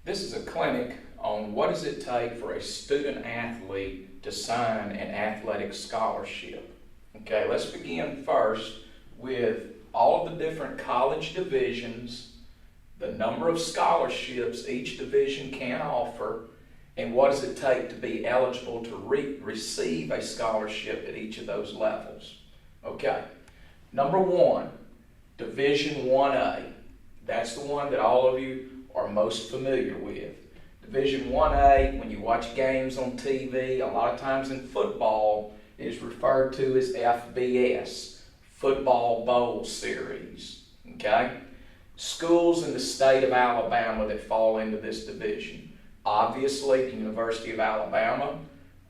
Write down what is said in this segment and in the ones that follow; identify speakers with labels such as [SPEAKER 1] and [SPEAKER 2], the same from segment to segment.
[SPEAKER 1] This is a clinic on what does it take for a student athlete to sign an athletic scholarship. Okay, let's begin first with all of the different college divisions, the number of scholarships each division can offer, and what does it take to be eligible to receive a scholarship at each of those levels. Okay, number one, Division 1A. That's the one that all of you are most familiar with. Division 1A, when you watch games on TV, a lot of times in football, is referred to as FBS, Football Bowl Series. Okay? Schools in the state of Alabama that fall into this division. Obviously, the University of Alabama,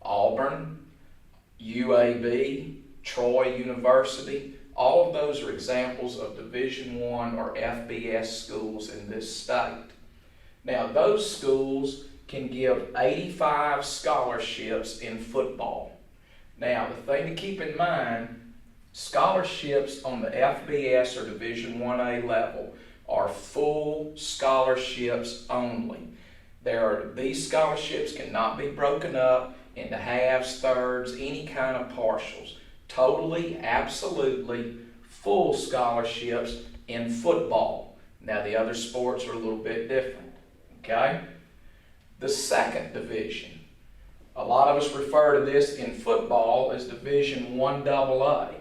[SPEAKER 1] Auburn, UAB, Troy University, all of those are examples of Division I or FBS schools in this state. Now, those schools can give 85 scholarships in football. Now, the thing to keep in mind, scholarships on the FBS or Division 1A level are full scholarships only. These scholarships cannot be broken up into halves, thirds, any kind of partials. Totally, absolutely full scholarships in football. Now, the other sports are a little bit different, okay? The second division. A lot of us refer to this in football as Division 1AA.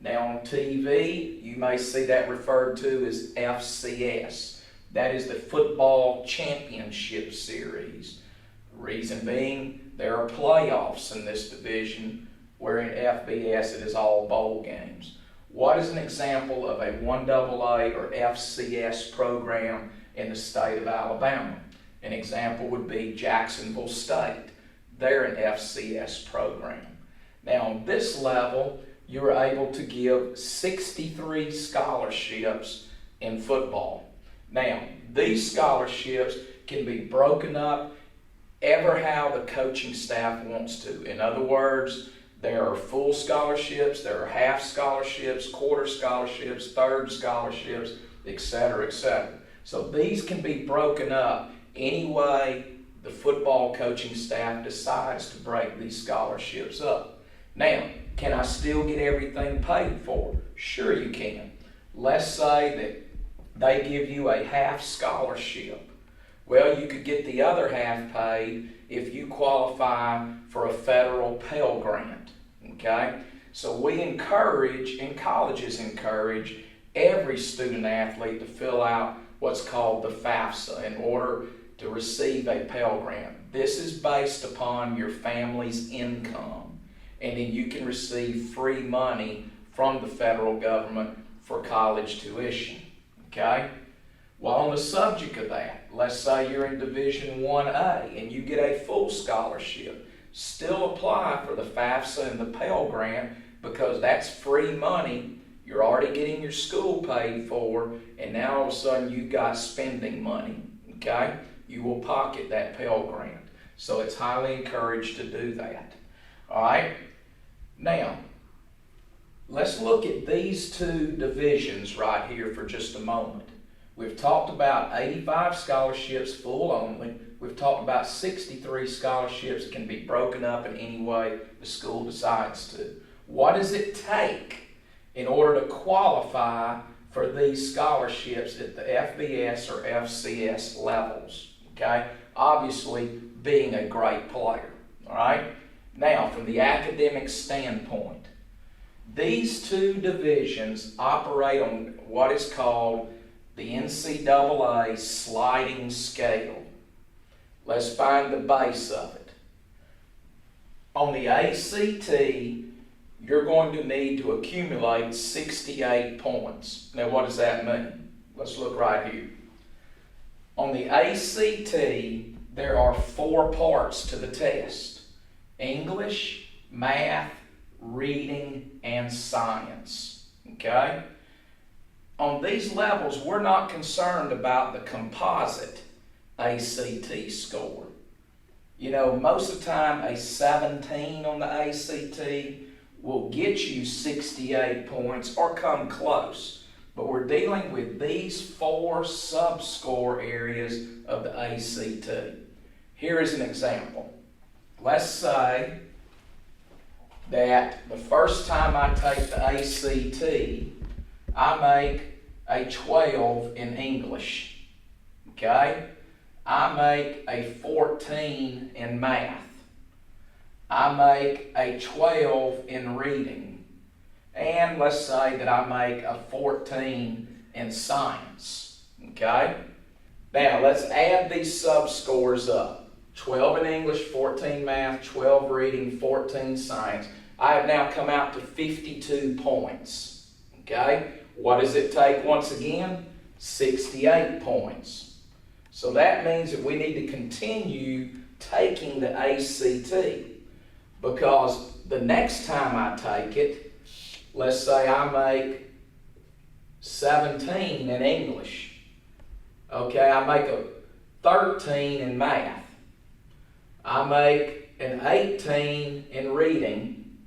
[SPEAKER 1] Now, on TV, you may see that referred to as FCS. That is the Football Championship Series. The reason being, there are playoffs in this division, where in FBS it is all bowl games. What is an example of a 1AA or FCS program in the state of Alabama? An example would be Jacksonville State. They're an FCS program. Now on this level, you're able to give 63 scholarships in football. Now, these scholarships can be broken up ever how the coaching staff wants to. In other words, there are full scholarships, there are half scholarships, quarter scholarships, third scholarships, etc., etc. So these can be broken up any way the football coaching staff decides to break these scholarships up. Now, can I still get everything paid for? Sure you can. Let's say that they give you a half scholarship. Well, you could get the other half paid if you qualify for a federal Pell Grant, okay? So we encourage, and colleges encourage, every student athlete to fill out what's called the FAFSA in order to receive a Pell Grant. This is based upon your family's income, and then you can receive free money from the federal government for college tuition, okay? Well, on the subject of that, let's say you're in Division 1A and you get a full scholarship. Still apply for the FAFSA and the Pell Grant because that's free money. You're already getting your school paid for, and now all of a sudden you've got spending money, okay? You will pocket that Pell Grant. So it's highly encouraged to do that, all right? Now, let's look at these two divisions right here for just a moment. We've talked about 85 scholarships full only. We've talked about 63 scholarships that can be broken up in any way the school decides to. What does it take in order to qualify for these scholarships at the FBS or FCS levels? Okay? Obviously, being a great player. All right? Now, from the academic standpoint, these two divisions operate on what is called the NCAA sliding scale. Let's find the base of it. On the ACT, you're going to need to accumulate 68 points. Now, what does that mean? Let's look right here. On the ACT, there are 4 parts to the test: English, math, reading, and science. Okay? On these levels, we're not concerned about the composite ACT score. You know, most of the time, a 17 on the ACT will get you 68 points or come close. but we're dealing with these 4 sub-score areas of the ACT. Here is an example. Let's say that the first time I take the ACT, I make a 12 in English, okay? I make a 14 in math. I make a 12 in reading. And let's say that I make a 14 in science, okay? Now, let's add these sub-scores up. 12 in English, 14 math, 12 reading, 14 science. I have now come out to 52 points, okay? What does it take once again? 68 points. So that means that we need to continue taking the ACT, because the next time I take it, let's say I make 17 in English. Okay, I make a 13 in math. I make an 18 in reading.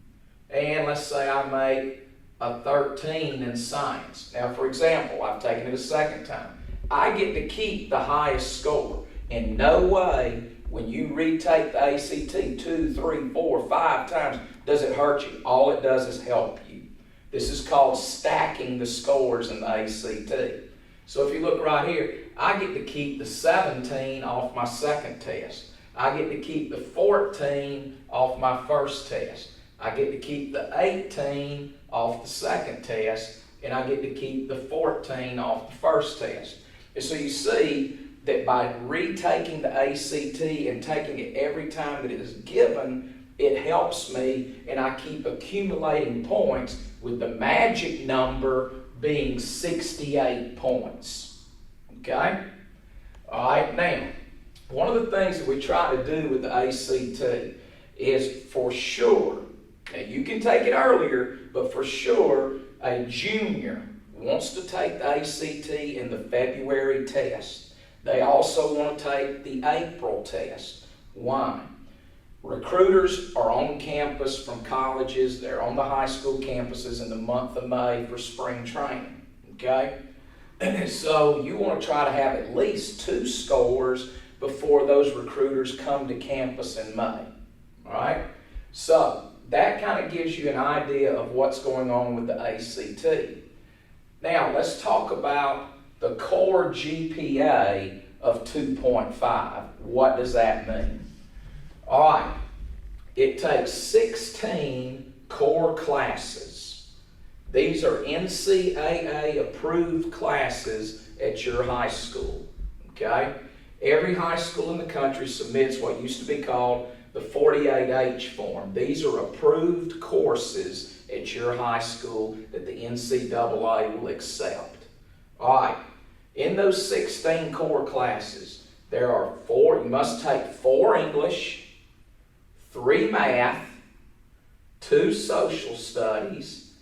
[SPEAKER 1] And let's say I make a 13 in science. Now, for example, I've taken it a second time. I get to keep the highest score. In no way, when you retake the ACT 2, 3, 4, 5 times, does it hurt you. All it does is help you. This is called stacking the scores in the ACT. So if you look right here, I get to keep the 17 off my second test. I get to keep the 14 off my first test. I get to keep the 18 off the second test, and I get to keep the 14 off the first test. And so you see that by retaking the ACT and taking it every time that it is given, it helps me, and I keep accumulating points, with the magic number being 68 points. Okay? All right, now, one of the things that we try to do with the ACT is, for sure, now you can take it earlier, but for sure, a junior wants to take the ACT in the February test. They also want to take the April test. Why? Recruiters are on campus from colleges. They're on the high school campuses in the month of May for spring training. Okay? And so you want to try to have at least 2 scores before those recruiters come to campus in May. All right? So that kind of gives you an idea of what's going on with the ACT. Now, let's talk about the core GPA of 2.5. What does that mean? All right, it takes 16 core classes. These are NCAA approved classes at your high school, okay? Every high school in the country submits what used to be called the 48H form. These are approved courses at your high school that the NCAA will accept. All right, in those 16 core classes, there are 4, you must take 4 English, 3 math, 2 social studies,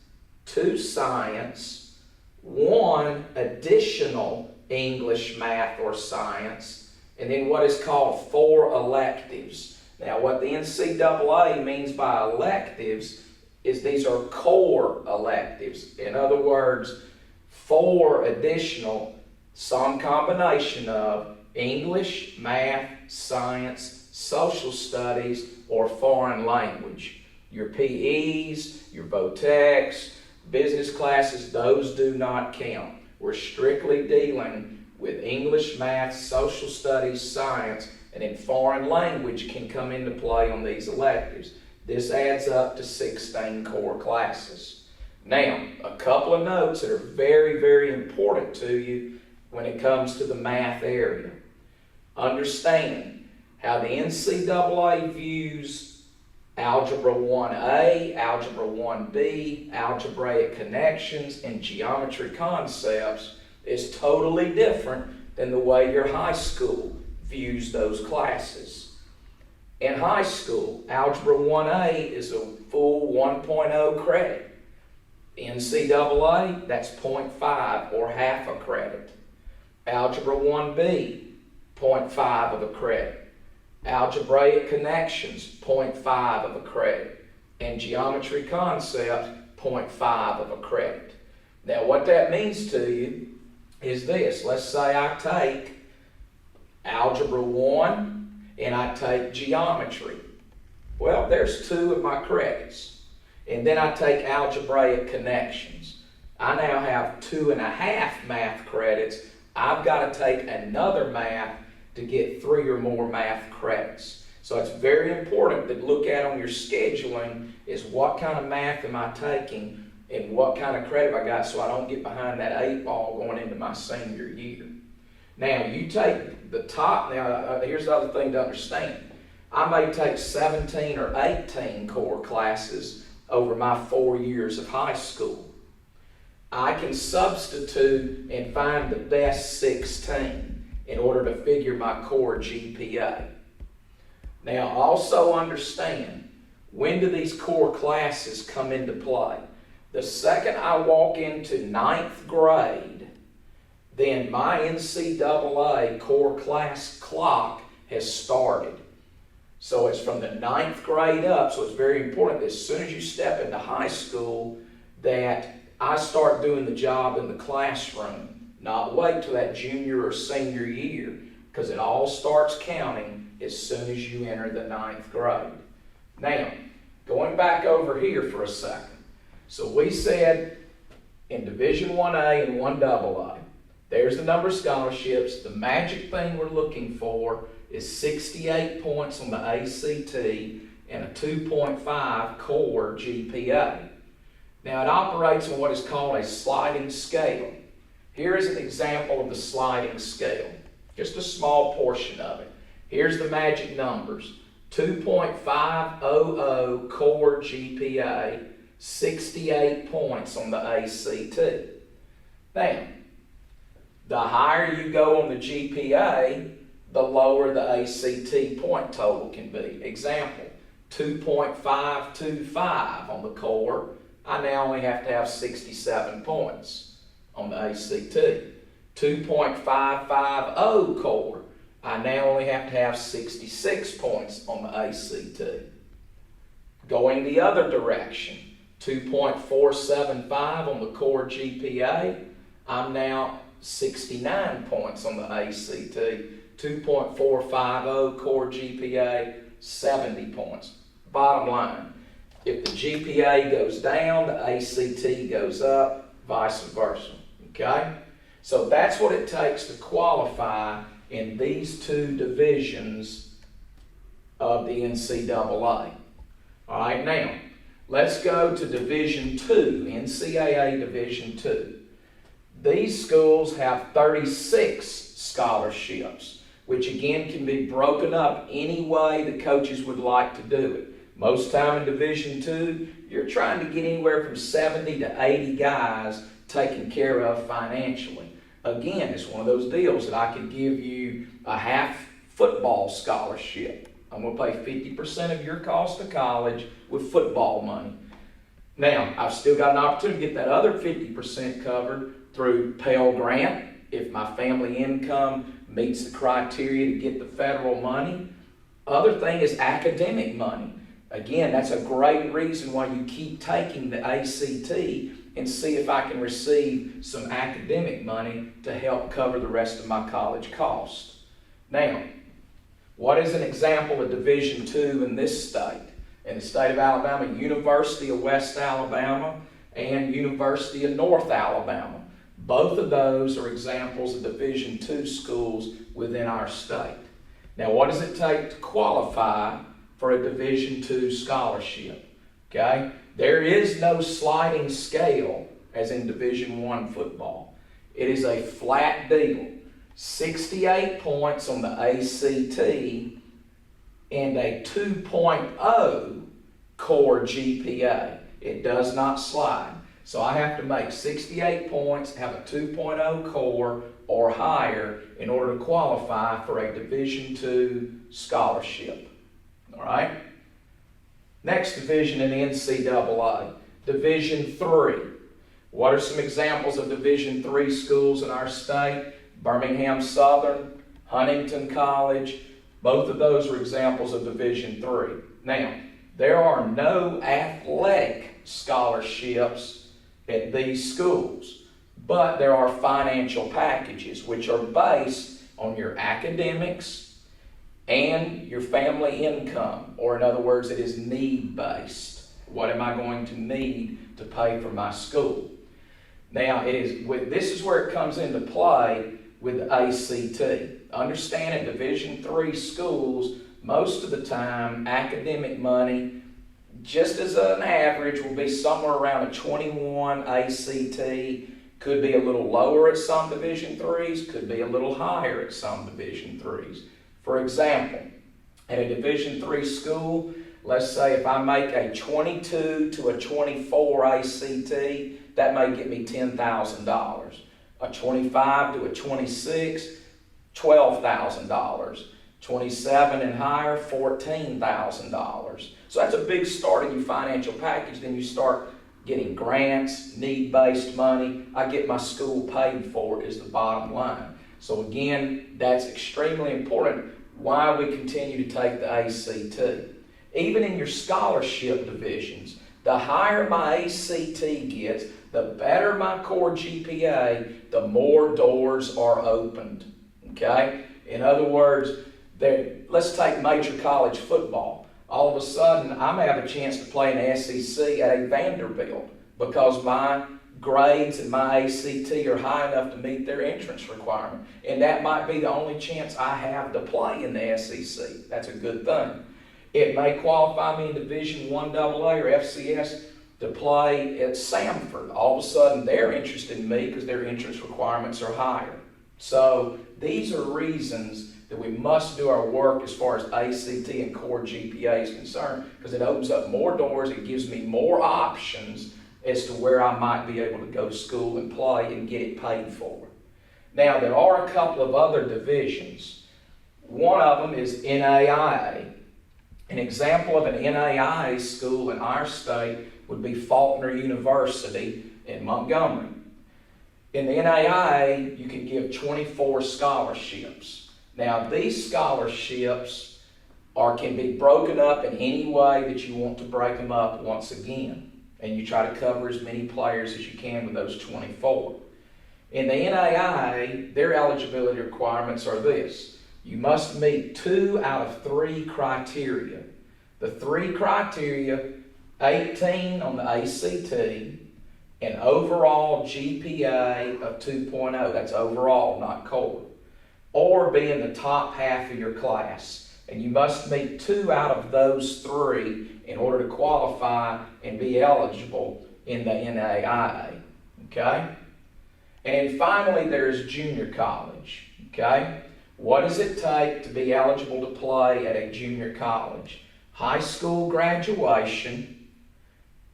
[SPEAKER 1] 2 science, 1 additional English, math, or science, and then what is called 4 electives. Now, what the NCAA means by electives is these are core electives. In other words, 4 additional, some combination of English, math, science, social studies, or foreign language. Your PEs, your VOTECs, business classes, those do not count. We're strictly dealing with English, math, social studies, science, and then foreign language can come into play on these electives. This adds up to 16 core classes. Now, a couple of notes that are very, very important to you when it comes to the math area. Understand how the NCAA views Algebra 1A, Algebra 1B, algebraic connections, and geometry concepts is totally different than the way your high school views those classes. In high school, Algebra 1A is a full 1.0 credit. NCAA, that's 0.5 or half a credit. Algebra 1B, 0.5 of a credit. Algebraic connections, 0.5 of a credit. And geometry concepts, 0.5 of a credit. Now what that means to you is this. Let's say I take Algebra 1 and I take Geometry. Well, there's 2 of my credits. And then I take Algebraic Connections. I now have 2.5 math credits. I've got to take another math to get 3 or more math credits. So it's very important to look at on your scheduling is what kind of math am I taking and what kind of credit I got so I don't get behind that 8 ball going into my senior year. Now you take the top, here's the other thing to understand. I may take 17 or 18 core classes over my 4 years of high school. I can substitute and find the best 16 in order to figure my core GPA. Now also understand, when do these core classes come into play? The second I walk into 9th grade, then my NCAA core class clock has started. So it's from the 9th grade up, so it's very important that as soon as you step into high school that I start doing the job in the classroom, not wait till that junior or senior year, because it all starts counting as soon as you enter the 9th grade. Now, going back over here for a second. So we said in Division 1A and 1AA, there's the number of scholarships. The magic thing we're looking for is 68 points on the ACT and a 2.5 core GPA. Now it operates on what is called a sliding scale. Here is an example of the sliding scale, just a small portion of it. Here's the magic numbers: 2.500 core GPA, 68 points on the ACT. Now, the higher you go on the GPA, the lower the ACT point total can be. Example, 2.525 on the core. I now only have to have 67 points on the ACT. 2.550 core. I now only have to have 66 points on the ACT. Going the other direction, 2.475 on the core GPA. I'm now 69 points on the ACT. 2.450 core GPA, 70 points. Bottom line, if the GPA goes down, the ACT goes up, vice versa, okay? So that's what it takes to qualify in these 2 divisions of the NCAA. All right, now, let's go to Division 2, NCAA Division 2. These schools have 36 scholarships, which again can be broken up any way the coaches would like to do it. Most time in Division 2, you're trying to get anywhere from 70 to 80 guys taken care of financially. Again, it's one of those deals that I could give you a half football scholarship. I'm going to pay 50% of your cost of college with football money. Now, I've still got an opportunity to get that other 50% covered through Pell Grant if my family income meets the criteria to get the federal money. Other thing is academic money. Again, that's a great reason why you keep taking the ACT and see if I can receive some academic money to help cover the rest of my college costs. Now, what is an example of Division II in this state? In the state of Alabama, University of West Alabama and University of North Alabama. Both of those are examples of Division II schools within our state. Now, what does it take to qualify for a Division II scholarship? Okay? There is no sliding scale as in Division I football. It is a flat deal. 68 points on the ACT and a 2.0 core GPA. It does not slide. So I have to make 68 points, have a 2.0 core or higher in order to qualify for a Division II scholarship. All right? Next division in the NCAA, Division III. What are some examples of Division III schools in our state? Birmingham Southern, Huntington College. Both of those are examples of Division III. Now, there are no athletic scholarships at these schools. But there are financial packages which are based on your academics and your family income, or in other words, it is need-based. What am I going to need to pay for my school? Now, this is where it comes into play with the ACT. Understand at Division III schools, most of the time, academic money, just as an average, will be somewhere around a 21 ACT. Could be a little lower at some Division IIIs, could be a little higher at some Division IIIs. For example, at a Division III school, let's say if I make a 22 to a 24 ACT, that may get me $10,000. A 25 to a 26, $12,000. 27 and higher, $14,000. So that's a big start in your financial package. Then you start getting grants, need-based money. I get my school paid for is the bottom line. So again, that's extremely important why we continue to take the ACT. Even in your scholarship divisions, the higher my ACT gets, the better my core GPA, the more doors are opened. Okay? In other words, let's take major college football. All of a sudden, I may have a chance to play in the SEC at a Vanderbilt because my grades and my ACT are high enough to meet their entrance requirement. And that might be the only chance I have to play in the SEC. That's a good thing. It may qualify me in Division I AA or FCS to play at Samford. All of a sudden, they're interested in me because their entrance requirements are higher. So these are reasons that we must do our work as far as ACT and core GPA is concerned, because it opens up more doors, it gives me more options as to where I might be able to go to school and play and get it paid for. Now, there are a couple of other divisions. One of them is NAIA. An example of an NAIA school in our state would be Faulkner University in Montgomery. In the NAIA, you can give 24 scholarships. Now, these scholarships can be broken up in any way that you want to break them up once again. And you try to cover as many players as you can with those 24. In the NAIA, their eligibility requirements are this. You must meet 2 out of 3 criteria. The 3 criteria, 18 on the ACT, an overall GPA of 2.0. That's overall, not core. Or be in the top half of your class. And you must meet 2 out of those 3 in order to qualify and be eligible in the NAIA. Okay? And finally, there's junior college. Okay? What does it take to be eligible to play at a junior college? High school graduation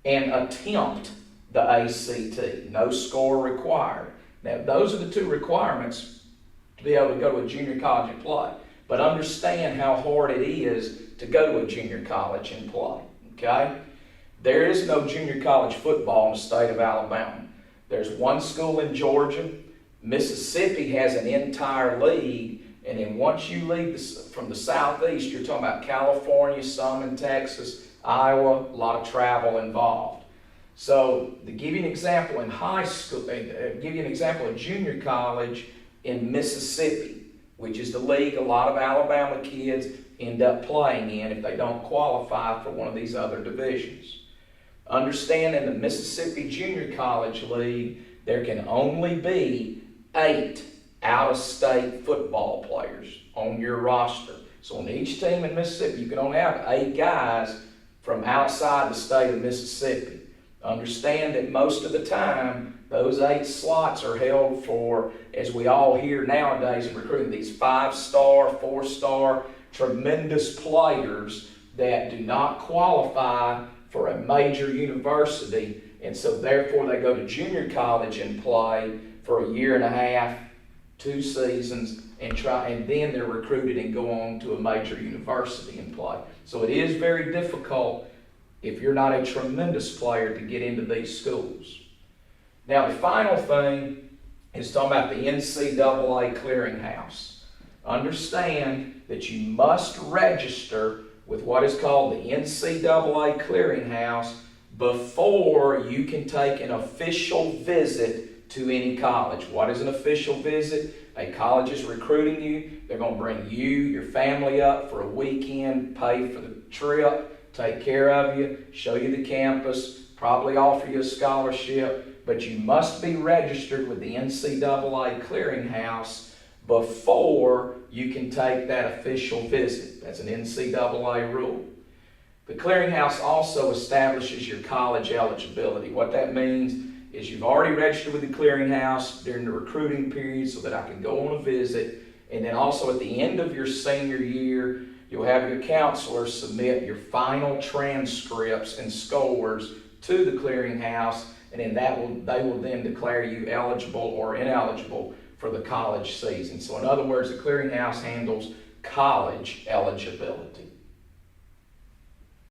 [SPEAKER 1] and attempt the ACT. No score required. Now, those are the 2 requirements to be able to go to a junior college and play. But understand how hard it is to go to a junior college and play. Okay? There is no junior college football in the state of Alabama. There's one school in Georgia. Mississippi has an entire league. And then once you leave from the southeast, you're talking about California, some in Texas, Iowa, a lot of travel involved. So to give you an example in high school, give you an example of junior college in Mississippi, which is the league a lot of Alabama kids end up playing in if they don't qualify for one of these other divisions. Understand in the Mississippi Junior College League, there can only be 8 out-of-state football players on your roster. So on each team in Mississippi, you can only have 8 guys from outside the state of Mississippi. Understand that most of the time, those 8 slots are held for, as we all hear nowadays in recruiting, these 5-star, 4-star, tremendous players that do not qualify for a major university, and so therefore they go to junior college and play for a year and a half, 2 seasons, and then they're recruited and go on to a major university and play. So it is very difficult if you're not a tremendous player to get into these schools. Now the final thing is talking about the NCAA Clearinghouse. Understand that you must register with what is called the NCAA Clearinghouse before you can take an official visit to any college. What is an official visit? A college is recruiting you. They're going to bring you, your family up for a weekend, pay for the trip, take care of you, show you the campus, probably offer you a scholarship, but you must be registered with the NCAA Clearinghouse before you can take that official visit. That's an NCAA rule. The Clearinghouse also establishes your college eligibility. What that means is you've already registered with the Clearinghouse during the recruiting period so that I can go on a visit, and then also at the end of your senior year, you'll have your counselor submit your final transcripts and scores to the Clearinghouse, and then they will then declare you eligible or ineligible for the college season. So in other words, the Clearinghouse handles college eligibility.